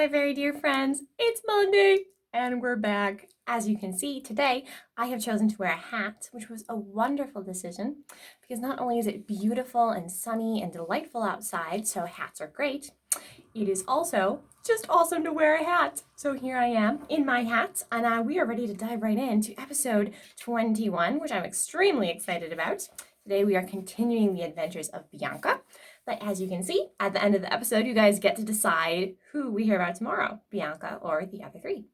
my very dear friends. It's Monday and we're back. As you can see, today I have chosen to wear a hat, which was a wonderful decision because not only is it beautiful and sunny and delightful outside, so hats are great, it is also just awesome to wear a hat. So here I am in my hat, and we are ready to dive right into episode 21, which I'm extremely excited about. Today we are continuing the adventures of Bianca. But as you can see, at the end of the episode, you guys get to decide who we hear about tomorrow, Bianca or the other three.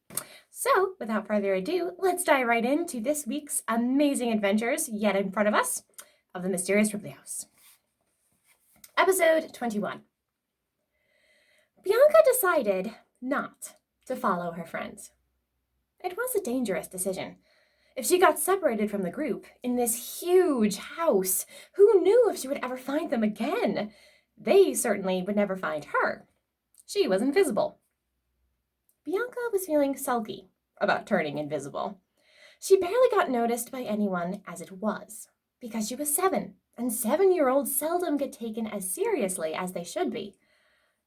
So, without further ado, let's dive right into this week's amazing adventures yet in front of us of the Mysterious Ripley House. Episode 21. Bianca decided not to follow her friends. It was a dangerous decision. If she got separated from the group in this huge house, who knew if she would ever find them again? They certainly would never find her. She was invisible. Bianca was feeling sulky about turning invisible. She barely got noticed by anyone as it was, because she was 7, and 7-year-olds seldom get taken as seriously as they should be.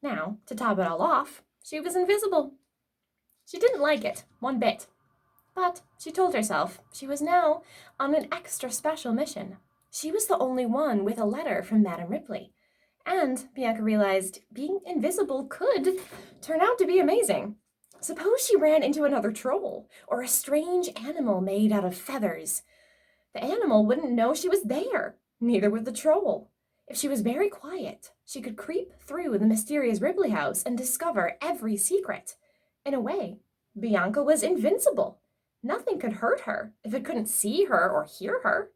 Now, to top it all off, she was invisible. She didn't like it one bit. But she told herself she was now on an extra special mission. She was the only one with a letter from Madame Ripley. And Bianca realized being invisible could turn out to be amazing. Suppose she ran into another troll or a strange animal made out of feathers. The animal wouldn't know she was there, neither would the troll. If she was very quiet, she could creep through the mysterious Ripley house and discover every secret. In a way, Bianca was invincible. Nothing could hurt her if it couldn't see her or hear her.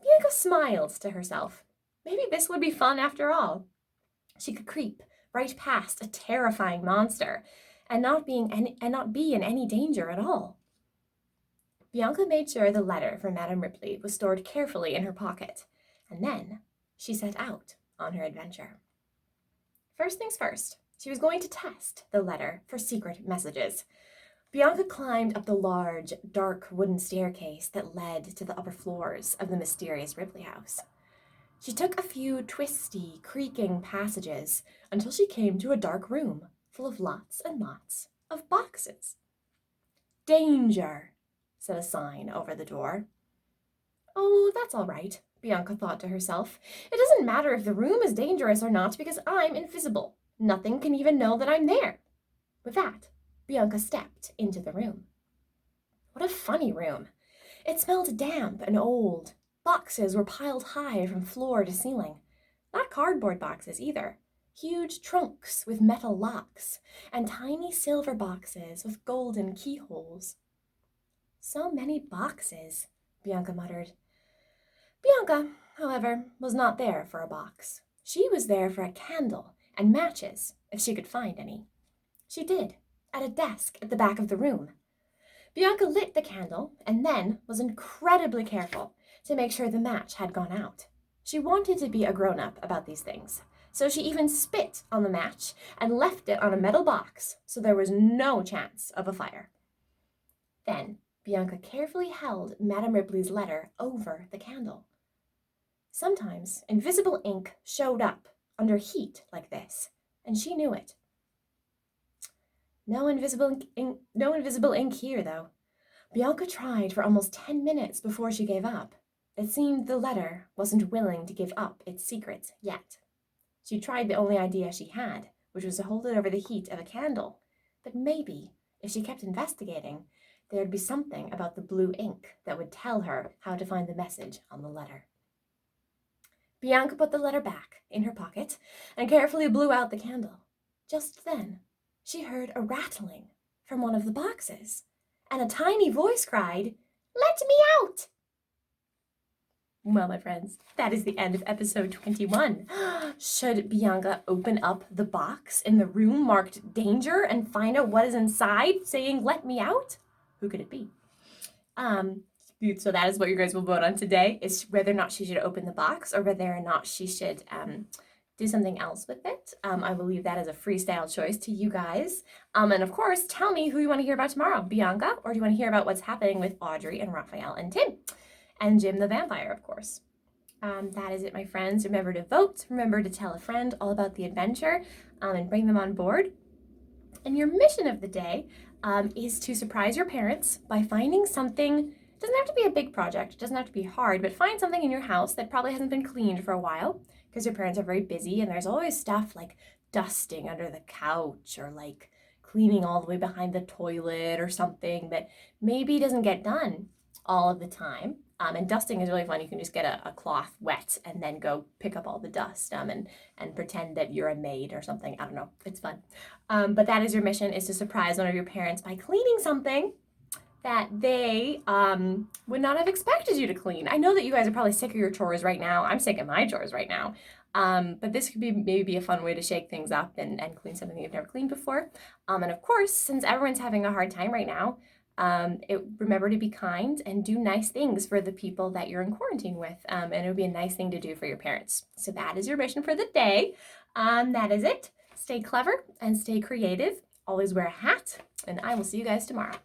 Bianca smiled to herself. Maybe this would be fun after all. She could creep right past a terrifying monster and not be in any danger at all. Bianca made sure the letter from Madame Ripley was stored carefully in her pocket, and then she set out on her adventure. First things first, she was going to test the letter for secret messages. Bianca climbed up the large, dark wooden staircase that led to the upper floors of the mysterious Ripley house. She took a few twisty, creaking passages until she came to a dark room full of lots and lots of boxes. "Danger," said a sign over the door. "Oh, that's all right," Bianca thought to herself. "It doesn't matter if the room is dangerous or not because I'm invisible. Nothing can even know that I'm there." With that, Bianca stepped into the room. What a funny room. It smelled damp and old. Boxes were piled high from floor to ceiling. Not cardboard boxes either. Huge trunks with metal locks, and tiny silver boxes with golden keyholes. So many boxes, Bianca muttered. Bianca, however, was not there for a box. She was there for a candle and matches, if she could find any. She did, at a desk at the back of the room. Bianca lit the candle and then was incredibly careful to make sure the match had gone out. She wanted to be a grown-up about these things, so she even spit on the match and left it on a metal box so there was no chance of a fire. Then Bianca carefully held Madame Ripley's letter over the candle. Sometimes invisible ink showed up under heat like this, and she knew it. No invisible ink here, though. Bianca tried for almost 10 minutes before she gave up. It seemed the letter wasn't willing to give up its secrets yet. She tried the only idea she had, which was to hold it over the heat of a candle. But maybe, if she kept investigating, there'd be something about the blue ink that would tell her how to find the message on the letter. Bianca put the letter back in her pocket and carefully blew out the candle. Just then, she heard a rattling from one of the boxes, and a tiny voice cried, "Let me out!" Well, my friends, that is the end of episode 21. Should Bianca open up the box in the room marked danger and find out what is inside saying, "Let me out"? Who could it be? So that is what you guys will vote on today, is whether or not she should open the box or whether or not she should do something else with it. I will leave that as a freestyle choice to you guys. And of course, tell me who you want to hear about tomorrow, Bianca, or do you want to hear about what's happening with Audrey and Raphael and Tim? And Jim the vampire, of course. That is it, my friends. Remember to vote. Remember to tell a friend all about the adventure and bring them on board. And your mission of the day is to surprise your parents by finding something. It doesn't have to be a big project, it doesn't have to be hard, but find something in your house that probably hasn't been cleaned for a while because your parents are very busy and there's always stuff like dusting under the couch or like cleaning all the way behind the toilet or something that maybe doesn't get done all of the time. And dusting is really fun. You can just get a cloth wet and then go pick up all the dust and pretend that you're a maid or something. I don't know. It's fun. But that is your mission, is to surprise one of your parents by cleaning something that they would not have expected you to clean. I know that you guys are probably sick of your chores right now. I'm sick of my chores right now. But this could be maybe a fun way to shake things up and clean something you've never cleaned before. And of course, since everyone's having a hard time right now, remember to be kind and do nice things for the people that you're in quarantine with. And it would be a nice thing to do for your parents. So that is your mission for the day. That is it. Stay clever and stay creative. Always wear a hat, and I will see you guys tomorrow.